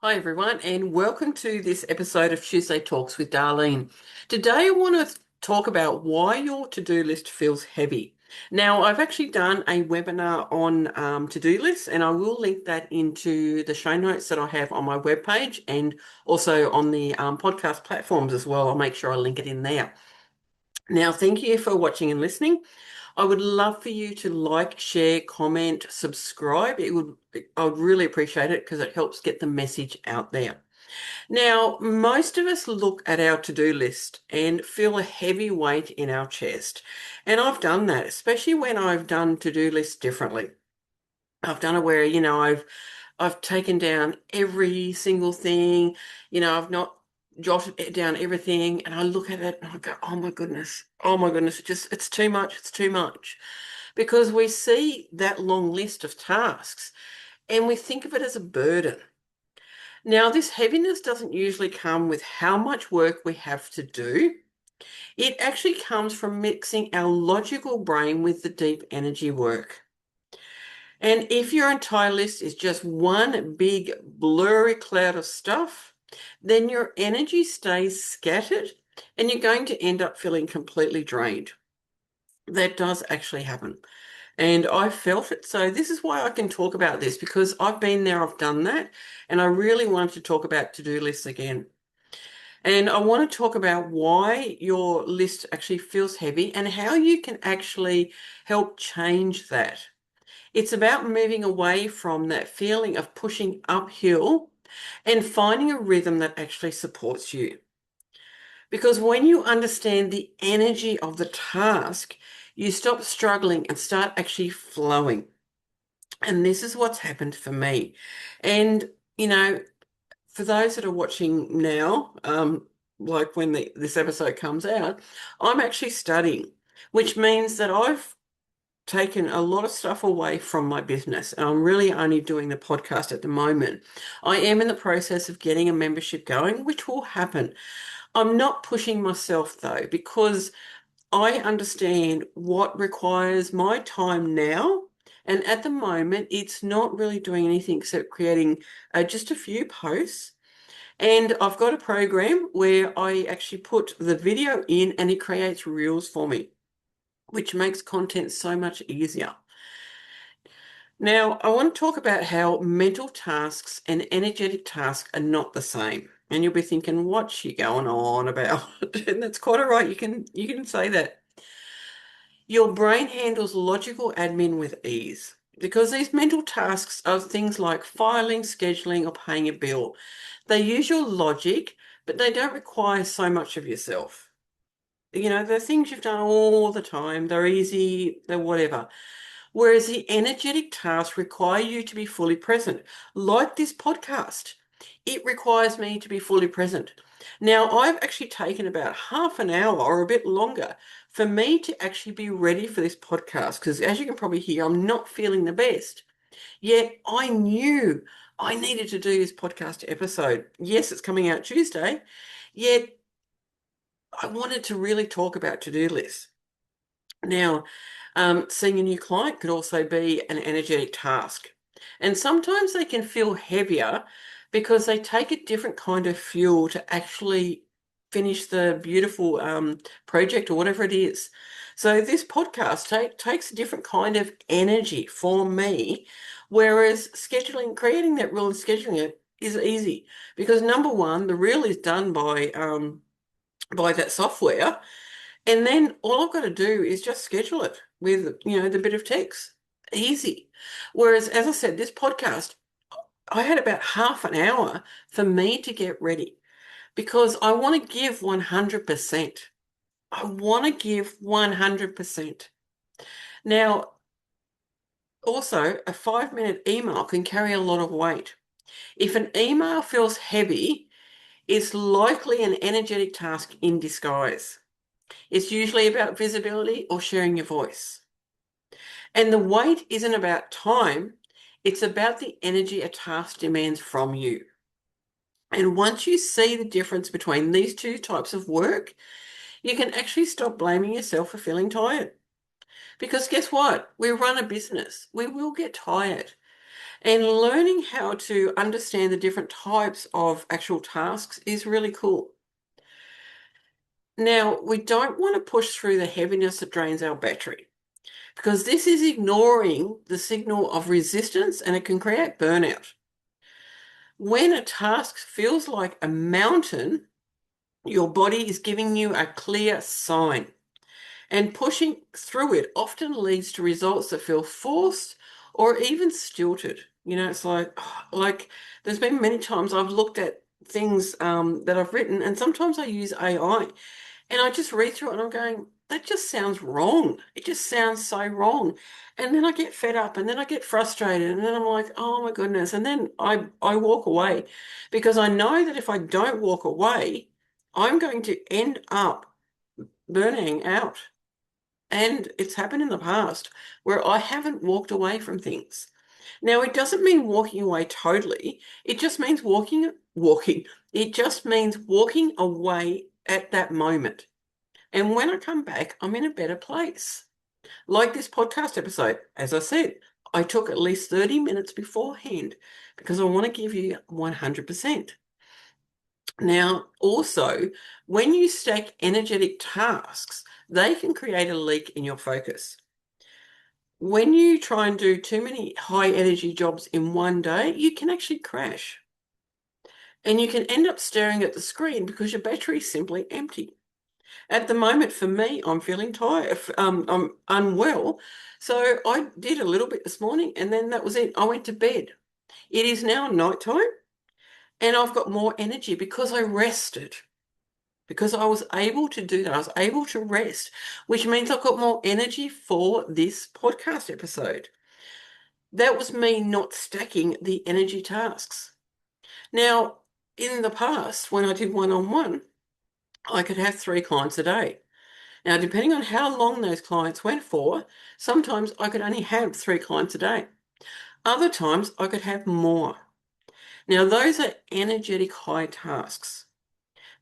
Hi, everyone, and welcome to this episode of Tuesday Talks with Darlene. Today, I want to talk about why your to-do list feels heavy. Now, I've actually done a webinar on to-do lists, and I will link that into the show notes that I have on my webpage and also on the podcast platforms as well. I'll make sure I link it in there. Now, thank you for watching and listening. I would love for you to like, share, comment, subscribe. I would really appreciate it because it helps get the message out there. Now, most of us look at our to-do list and feel a heavy weight in our chest. And I've done that, especially when I've done to-do lists differently. I've done it where, I've taken down every single thing, I've not jotted down everything, and I look at it and I go, oh my goodness, it's too much, it's too much. Because we see that long list of tasks and we think of it as a burden. Now, this heaviness doesn't usually come with how much work we have to do. It actually comes from mixing our logical brain with the deep energy work. And if your entire list is just one big blurry cloud of stuff, then your energy stays scattered and you're going to end up feeling completely drained. That does actually happen. And I felt it. So this is why I can talk about this because I've been there, I've done that, and I really want to talk about to-do lists again. And I want to talk about why your list actually feels heavy and how you can actually help change that. It's about moving away from that feeling of pushing uphill and finding a rhythm that actually supports you. Because when you understand the energy of the task, you stop struggling and start actually flowing. And this is what's happened for me. And, you know, for those that are watching now, like when this episode comes out, I'm actually studying, which means that I've taken a lot of stuff away from my business and I'm really only doing the podcast at the moment. I am in the process of getting a membership going, which will happen. I'm not pushing myself though, because I understand what requires my time now. And at the moment, it's not really doing anything except creating just a few posts. And I've got a program where I actually put the video in and it creates reels for me, which makes content so much easier. Now, I want to talk about how mental tasks and energetic tasks are not the same. And you'll be thinking, what's she going on about? And that's quite all right. You can say that. Your brain handles logical admin with ease because these mental tasks are things like filing, scheduling, or paying a bill. They use your logic, but they don't require so much of yourself. They're things you've done all the time. They're easy, they're whatever. Whereas the energetic tasks require you to be fully present, like this podcast. It requires me to be fully present. Now, I've actually taken about half an hour or a bit longer for me to actually be ready for this podcast because, as you can probably hear, I'm not feeling the best. Yet I knew I needed to do this podcast episode. Yes, it's coming out Tuesday, yet I wanted to really talk about to-do lists. Now, seeing a new client could also be an energetic task. And sometimes they can feel heavier because they take a different kind of fuel to actually finish the beautiful project or whatever it is. So this podcast takes a different kind of energy for me, whereas creating that rule and scheduling it is easy because number one, the reel is done by that software. And then all I've got to do is just schedule it with, the bit of text. Easy. Whereas, as I said, this podcast, I had about half an hour for me to get ready because I want to give 100%. I want to give 100%. Now, also, a 5-minute email can carry a lot of weight. If an email feels heavy, it's likely an energetic task in disguise. It's usually about visibility or sharing your voice. And the weight isn't about time, it's about the energy a task demands from you. And once you see the difference between these two types of work, you can actually stop blaming yourself for feeling tired. Because guess what? We run a business. We will get tired. And learning how to understand the different types of actual tasks is really cool. Now, we don't want to push through the heaviness that drains our battery because this is ignoring the signal of resistance and it can create burnout. When a task feels like a mountain, your body is giving you a clear sign. And pushing through it often leads to results that feel forced or even stilted. It's like there's been many times I've looked at things that I've written, and sometimes I use AI, and I just read through it and I'm going, that just sounds wrong. It just sounds so wrong. And then I get fed up and then I get frustrated and then I'm like, oh my goodness. And then I walk away because I know that if I don't walk away, I'm going to end up burning out. And it's happened in the past where I haven't walked away from things. Now, it doesn't mean walking away totally. It just means walking. It just means walking away at that moment. And when I come back, I'm in a better place. Like this podcast episode, as I said, I took at least 30 minutes beforehand because I want to give you 100%. Now, also, when you stack energetic tasks, they can create a leak in your focus. When you try and do too many high energy jobs in one day, you can actually crash. And you can end up staring at the screen because your battery is simply empty. At the moment, for me, I'm feeling tired. I'm unwell. So I did a little bit this morning and then that was it. I went to bed. It is now nighttime and I've got more energy because I rested. Because I was able to do that. I was able to rest, which means I've got more energy for this podcast episode. That was me not stacking the energy tasks. Now, in the past, when I did one-on-one, I could have 3 clients a day. Now, depending on how long those clients went for, sometimes I could only have 3 clients a day. Other times I could have more. Now, those are energetic high tasks.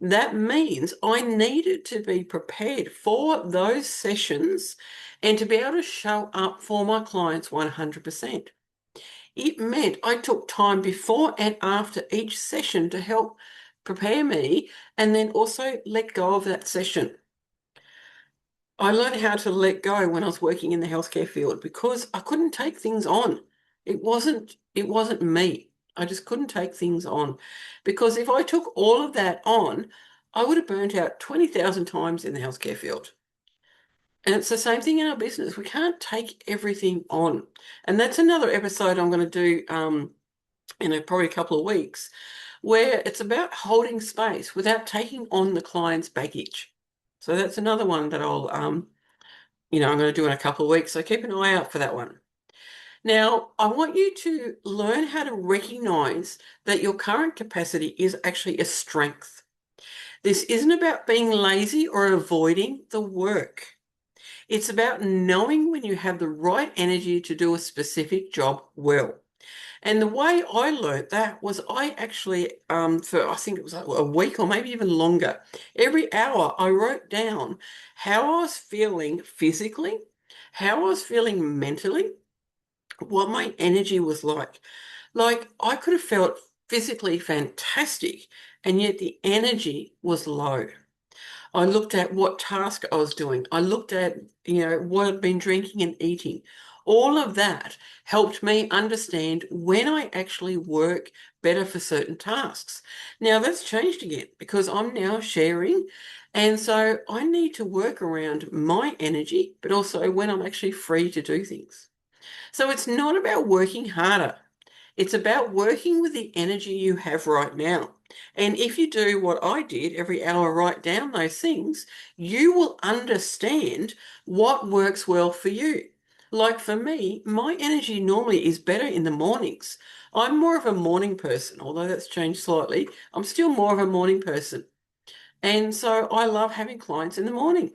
That means I needed to be prepared for those sessions and to be able to show up for my clients 100%. It meant I took time before and after each session to help prepare me and then also let go of that session. I learned how to let go when I was working in the healthcare field because I couldn't take things on. It wasn't me. I just couldn't take things on because if I took all of that on, I would have burnt out 20,000 times in the healthcare field. And it's the same thing in our business. We can't take everything on. And that's another episode I'm going to do in probably a couple of weeks, where it's about holding space without taking on the client's baggage. So that's another one that I'm going to do in a couple of weeks. So keep an eye out for that one. Now, I want you to learn how to recognize that your current capacity is actually a strength. This isn't about being lazy or avoiding the work. It's about knowing when you have the right energy to do a specific job well. And the way I learnt that was I actually, for I think it was a week or maybe even longer, every hour I wrote down how I was feeling physically, how I was feeling mentally, what my energy was like. Like I could have felt physically fantastic, and yet the energy was low. I looked at what task I was doing. I looked at, what I'd been drinking and eating. All of that helped me understand when I actually work better for certain tasks. Now that's changed again because I'm now sharing. And so I need to work around my energy, but also when I'm actually free to do things. So it's not about working harder. It's about working with the energy you have right now. And if you do what I did every hour, write down those things, you will understand what works well for you. Like for me, my energy normally is better in the mornings. I'm more of a morning person, although that's changed slightly. I'm still more of a morning person. And so I love having clients in the morning.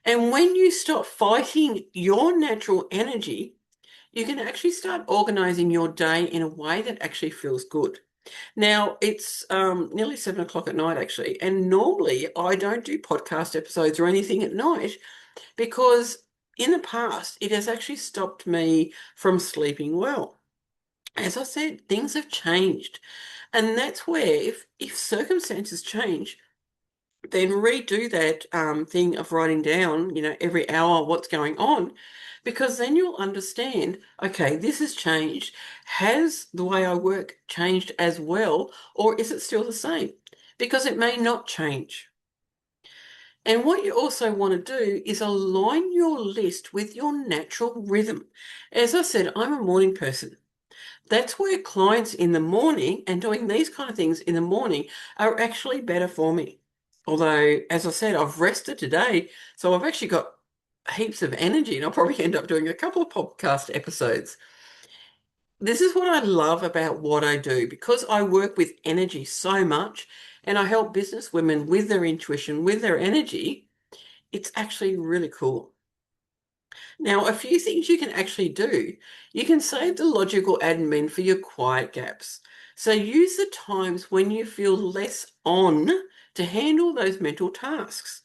And when you stop fighting your natural energy, you can actually start organizing your day in a way that actually feels good. Now, it's nearly 7 o'clock at night, actually, and normally I don't do podcast episodes or anything at night because in the past it has actually stopped me from sleeping well. as I said, things have changed. And that's where if circumstances change, then redo that thing of writing down, every hour what's going on, because then you'll understand, okay, this has changed. Has the way I work changed as well, or is it still the same? Because it may not change. And what you also want to do is align your list with your natural rhythm. As I said, I'm a morning person. That's where clients in the morning and doing these kind of things in the morning are actually better for me. Although, as I said, I've rested today, so I've actually got heaps of energy, and I'll probably end up doing a couple of podcast episodes. This is what I love about what I do because I work with energy so much and I help business women with their intuition, with their energy. It's actually really cool. Now, a few things you can actually do. You can save the logical admin for your quiet gaps. So use the times when you feel less on to handle those mental tasks.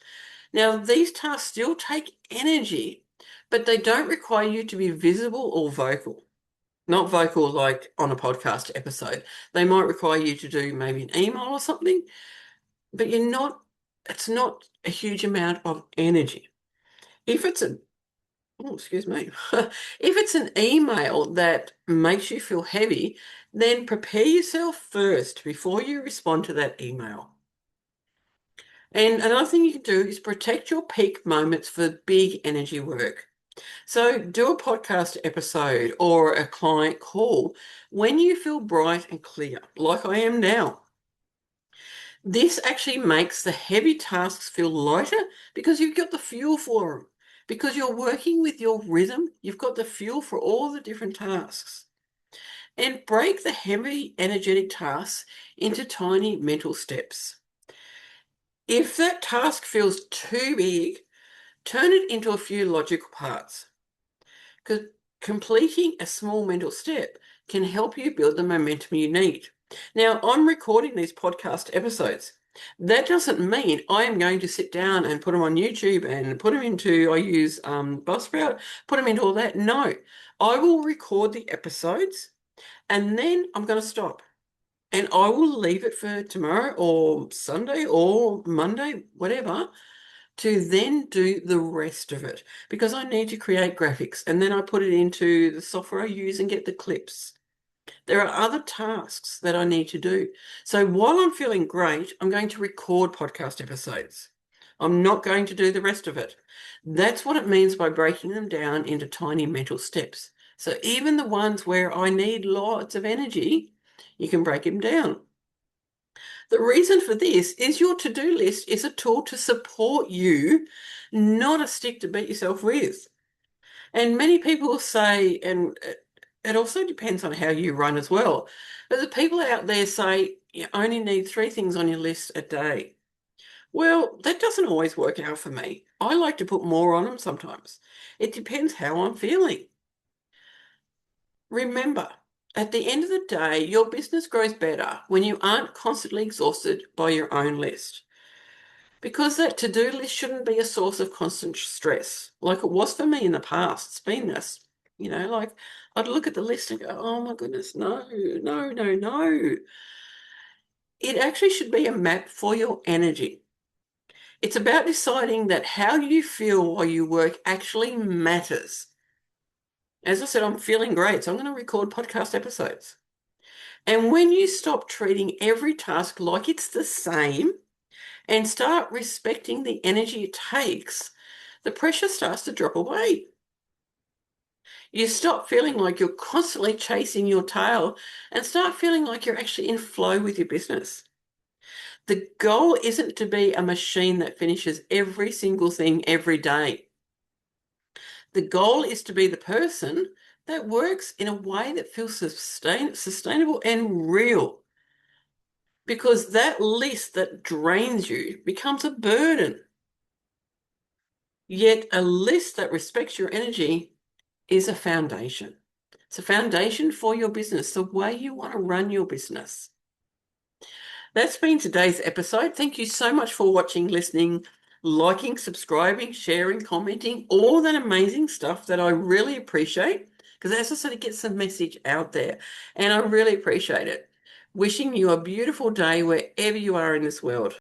Now, these tasks still take energy, but they don't require you to be visible or vocal. Not vocal like on a podcast episode. They might require you to do maybe an email or something, but it's not a huge amount of energy. If it's a Oh, excuse me. If it's an email that makes you feel heavy, then prepare yourself first before you respond to that email. And another thing you can do is protect your peak moments for big energy work. So do a podcast episode or a client call when you feel bright and clear, like I am now. This actually makes the heavy tasks feel lighter because you've got the fuel for them. Because you're working with your rhythm, you've got the fuel for all the different tasks. And break the heavy energetic tasks into tiny mental steps. If that task feels too big, turn it into a few logical parts. Because completing a small mental step can help you build the momentum you need. Now, I'm recording these podcast episodes. That doesn't mean I am going to sit down and put them on YouTube and put them into, I use Buzzsprout, put them into all that. No, I will record the episodes and then I'm going to stop. And I will leave it for tomorrow or Sunday or Monday, whatever, to then do the rest of it because I need to create graphics and then I put it into the software I use and get the clips. There are other tasks that I need to do. So while I'm feeling great, I'm going to record podcast episodes. I'm not going to do the rest of it. That's what it means by breaking them down into tiny mental steps. So even the ones where I need lots of energy, you can break them down. The reason for this is your to-do list is a tool to support you, not a stick to beat yourself with. And many people say, and it also depends on how you run as well, but the people out there say you only need 3 things on your list a day. Well, that doesn't always work out for me. I like to put more on them sometimes. It depends how I'm feeling. Remember, at the end of the day, your business grows better when you aren't constantly exhausted by your own list. Because that to-do list shouldn't be a source of constant stress, like it was for me in the past. It's been this, like I'd look at the list and go, oh my goodness, no, no, no, no. It actually should be a map for your energy. It's about deciding that how you feel while you work actually matters. As I said, I'm feeling great, so I'm going to record podcast episodes. And when you stop treating every task like it's the same, and start respecting the energy it takes, the pressure starts to drop away. You stop feeling like you're constantly chasing your tail and start feeling like you're actually in flow with your business. The goal isn't to be a machine that finishes every single thing every day. The goal is to be the person that works in a way that feels sustainable and real. Because that list that drains you becomes a burden. Yet a list that respects your energy is a foundation. It's a foundation for your business, the way you want to run your business. That's been today's episode. Thank you so much for watching, listening, liking, subscribing, sharing, commenting, all that amazing stuff that I really appreciate because as I said, it gets the message out there. And I really appreciate it. Wishing you a beautiful day wherever you are in this world.